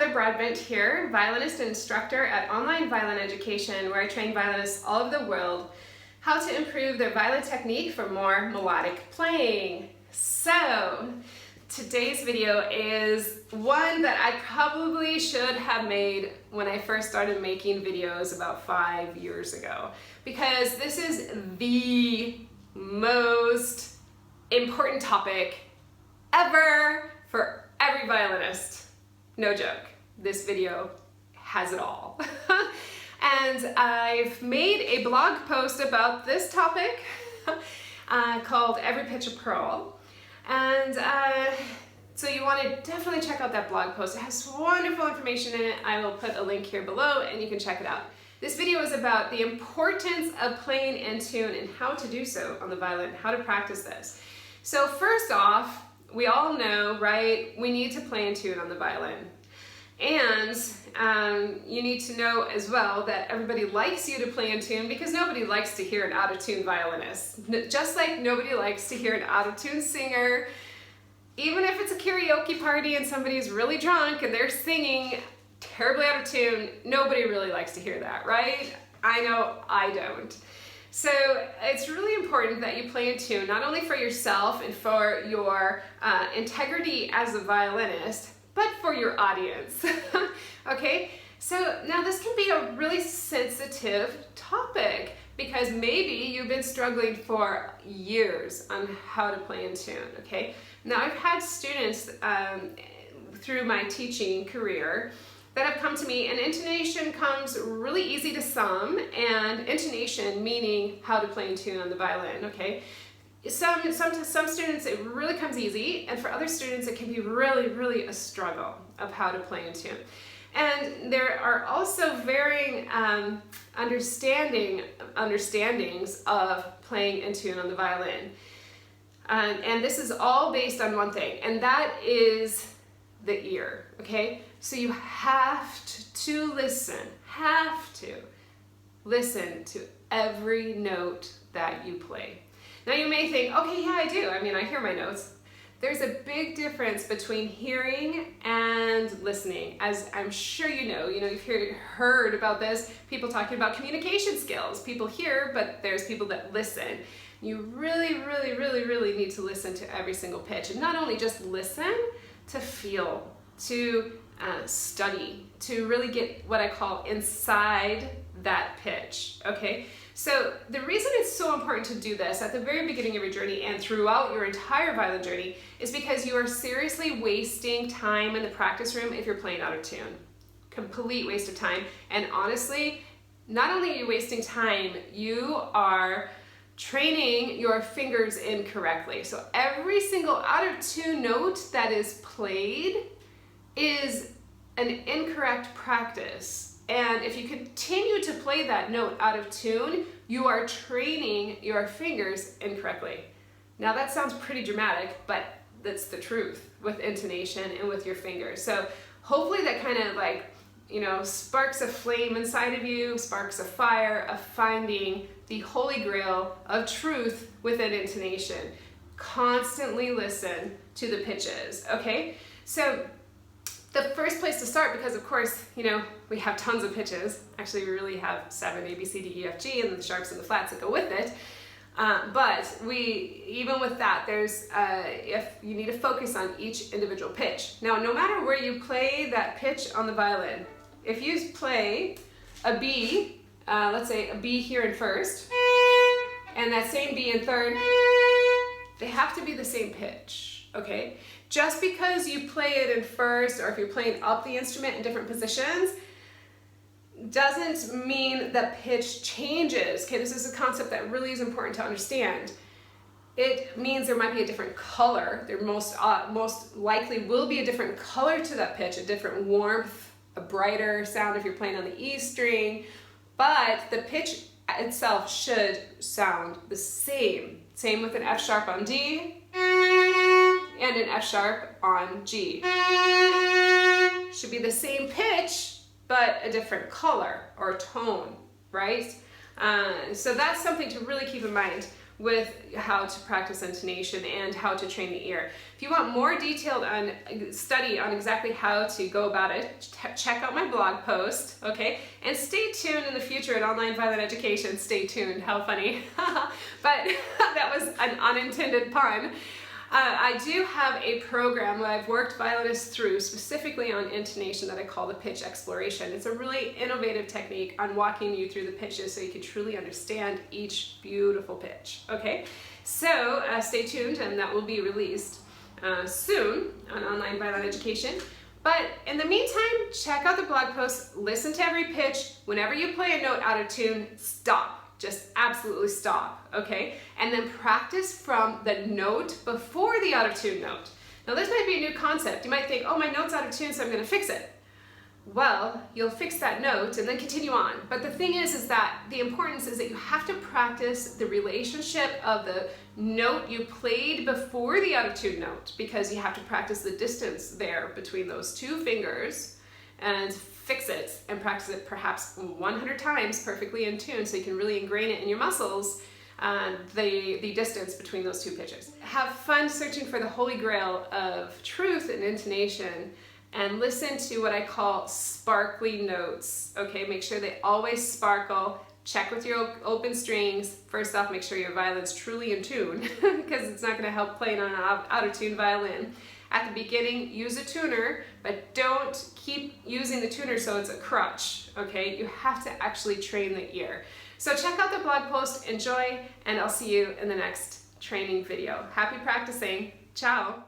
Kaye Broadbent here, violinist and instructor at Online Violin Education, where I train violinists all over the world how to improve their violin technique for more melodic playing. So, today's video is one that I probably should have made when I first started making videos about 5 years ago, because this is the most important topic ever for every violinist. No joke, this video has it all. And I've made a blog post about this topic called Every Pitch a Pearl. And so you want to definitely check out that blog post. It has wonderful information in it. I will put a link here below and you can check it out. This video is about the importance of playing in tune and how to do so on the violin, how to practice this. So first off, we all know, right, we need to play in tune on the violin. And you need to know as well that everybody likes you to play in tune, because nobody likes to hear an out-of-tune violinist. Just like nobody likes to hear an out-of-tune singer. Even if it's a karaoke party and somebody's really drunk and they're singing terribly out of tune, nobody really likes to hear that, right? I know I don't. So it's really important that you play in tune, not only for yourself and for your integrity as a violinist, but for your audience. Okay, so now this can be a really sensitive topic because maybe you've been struggling for years on how to play in tune. Okay, now I've had students through my teaching career that have come to me, and intonation comes really easy to some, and intonation meaning how to play in tune on the violin. Okay, some students it really comes easy, and for other students it can be really a struggle of how to play in tune. And there are also varying understandings of playing in tune on the violin, and this is all based on one thing, and that is the ear. Okay, so you have to listen to every note that you play. Now you may think, okay, yeah, I do. I mean, I hear my notes. There's a big difference between hearing and listening, as I'm sure you know. You've heard about this, people talking about communication skills. People hear, but there's people that listen. You really need to listen to every single pitch, and not only just listen, to feel, to study, to really get what I call inside that pitch. Okay, so the reason it's so important to do this at the very beginning of your journey and throughout your entire violin journey is because you are seriously wasting time in the practice room if you're playing out of tune. Complete waste of time. And honestly, not only are you wasting time, you are training your fingers incorrectly. So every single out of tune note that is played is an incorrect practice. And if you continue to play that note out of tune, you are training your fingers incorrectly. Now that sounds pretty dramatic, but that's the truth with intonation and with your fingers. So hopefully that kind of sparks a flame inside of you, sparks a fire of finding the holy grail of truth within intonation. Constantly listen to the pitches, okay? So the first place to start, because of course, we have tons of pitches. Actually, we really have 7, A, B, C, D, E, F, G, and the sharps and the flats that go with it. But even with that, there's if you need to focus on each individual pitch. Now, no matter where you play that pitch on the violin, if you play a B, let's say a B here in first, and that same B in third, they have to be the same pitch, okay? Just because you play it in first, or if you're playing up the instrument in different positions, doesn't mean that pitch changes. Okay, this is a concept that really is important to understand. It means there might be a different color. There most likely will be a different color to that pitch, a different warmth, a brighter sound if you're playing on the E string, but the pitch itself should sound the same. Same with an F sharp on D and an F sharp on G. Should be the same pitch, but a different color or tone, right? So that's something to really keep in mind with how to practice intonation and how to train the ear. If you want more detailed study on exactly how to go about it, check out my blog post, okay? And stay tuned in the future at Online Violin Education. Stay tuned, how funny. But that was an unintended pun. I do have a program that I've worked violinists through specifically on intonation that I call the pitch exploration. It's a really innovative technique on walking you through the pitches so you can truly understand each beautiful pitch. Okay, so stay tuned, and that will be released soon on Online Violin Education. But in the meantime, check out the blog post, listen to every pitch. Whenever you play a note out of tune, stop. Just absolutely stop, okay? And then practice from the note before the out of tune note. Now this might be a new concept. You might think, oh, my note's out of tune, so I'm gonna fix it. Well, you'll fix that note and then continue on. But the thing is that the importance is that you have to practice the relationship of the note you played before the out of tune note, because you have to practice the distance there between those two fingers and fix it and practice it perhaps 100 times perfectly in tune so you can really ingrain it in your muscles, the distance between those two pitches. Have fun searching for the holy grail of truth and intonation, and listen to what I call sparkly notes, okay? Make sure they always sparkle. Check with your open strings. First off, make sure your violin's truly in tune because it's not gonna help playing on an out of tune violin. At the beginning, use a tuner, but don't keep using the tuner so it's a crutch, okay? You have to actually train the ear. So check out the blog post, enjoy, and I'll see you in the next training video. Happy practicing. Ciao.